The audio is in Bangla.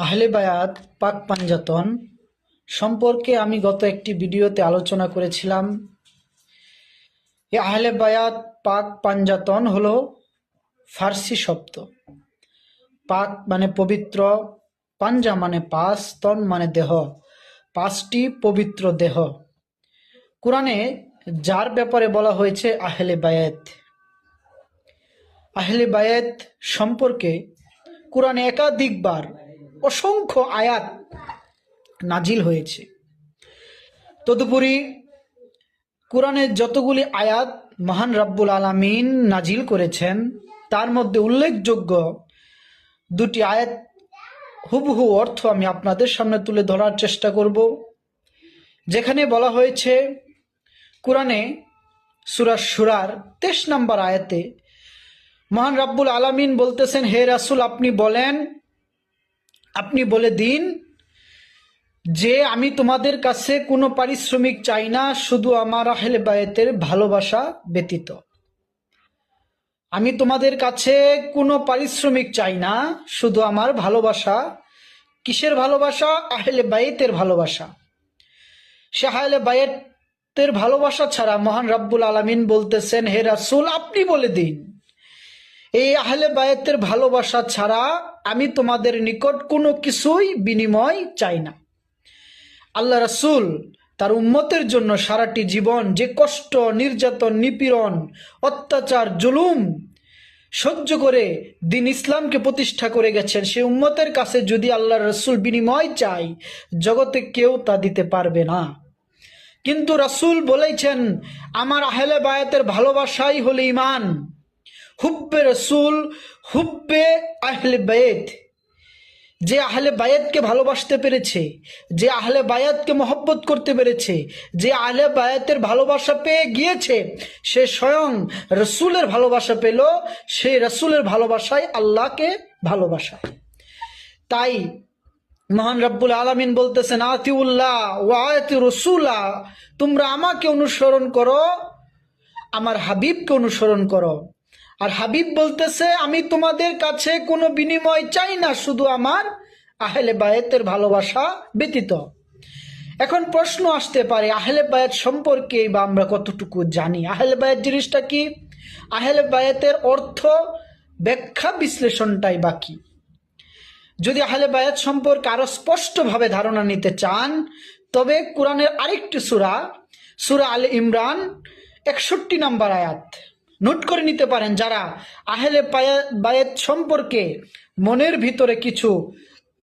আহলে বায়াত পাক পাঞ্জাতন সম্পর্কে আমি গত একটি ভিডিওতে আলোচনা করেছিলাম। এই আহলে বায়াত পাক পাঞ্জাতন হলো ফার্সি শব্দ। পাক মানে পবিত্র, পাঞ্জা মানে পাঁচ, তন মানে দেহ, পাঁচটি পবিত্র দেহ। কোরআনে যার ব্যাপারে বলা হয়েছে আহলে বায়াত। আহলে বায়াত সম্পর্কে কোরআনে একাধিকবার অসংখ্য আয়াত নাজিল হয়েছে। তদুপরি কোরআনের যতগুলি আয়াত মহান রব্বুল আলামিন নাজিল করেছেন, তার মধ্যে উল্লেখযোগ্য দুটি আয়াত হুবহু অর্থ আমি আপনাদের সামনে তুলে ধরার চেষ্টা করব। যেখানে বলা হয়েছে কোরআনে সূরা শুরার 23 নম্বর আয়াতে মহান রব্বুল আলামিন বলতেছেন, হে রাসূল আপনি বলে দিন যে আমি তোমাদের কাছে কোনো পারিশ্রমিক চাই না, শুধু আমার আহলে বায়াতের ভালোবাসা ব্যতীত। আমি তোমাদের কাছে কোনো পারিশ্রমিক চাই না, শুধু আমার ভালোবাসা। কিসের ভালোবাসা? আহলে বায়াতের ভালোবাসা। সে আহলে বায়াতের ভালোবাসা ছাড়া মহান রব্বুল আলামিন বলতেছেন, হে রাসূল আপনি বলে দিন এই আহলে বায়াতের ভালোবাসা ছাড়া আমি তোমাদের নিকট কোনো কিছুই বিনিময় চাই না। আল্লাহ রাসূল তার উম্মতের জন্য সারাটি জীবন যে কষ্ট, নির্যাতন, নিপীড়ন, অত্যাচার, জুলুম সহ্য করে দিন ইসলামকে প্রতিষ্ঠা করে গেছেন, সেই উম্মতের কাছে যদি আল্লাহ রাসূল বিনিময় চাই, জগতে কেউ তা দিতে পারবে না। কিন্তু রাসূল বলেছেন, আমার আহলে বায়াতের ভালোবাসাই হলো ঈমান। হুব্বে রাসূল, হুব্বে আহলে বায়াত। যে আহলে বায়াতকে ভালোবাসতে পেরেছে, যে আহলে বায়াতকে মহব্বত করতে পেরেছে, যে আহলে বায়াতের ভালোবাসা পেয়ে গিয়েছে, সে স্বয়ং রসুলের ভালোবাসা পেল। সেই রসুলের ভালোবাসায় আল্লাহকে ভালোবাসা। তাই মহান রব্বুল আলামিন বলতেছেন, আতিউল্লাহ ওয়া আতি রাসূলা, তোমরা আমাকে অনুসরণ করো, আমার হাবিবকে অনুসরণ করো। আর হাবিব বলতেছে, আমি তোমাদের কাছে কোনো বিনিময় চাই না, শুধু আমার আহলে বায়াতের ভালোবাসা ব্যতীত। এখন প্রশ্ন আসতে পারে, আহলে বায়াত সম্পর্কে বা আমরা কতটুকু জানি? আহলে বায়াত জিনিসটা কি? আহলে বায়াতের অর্থ, ব্যাখ্যা, বিশ্লেষণটাই বাকি। যদি আহলে বায়াত সম্পর্কে আরো স্পষ্টভাবে ধারণা নিতে চান, তবে কোরআনের আরেকটি সূরা, সূরা আলে ইমরান 61 নম্বর আয়াত নোট করে নিতে পারেন। যারা আহলে বায়াত সম্পর্কে মনের ভিতরে কিছু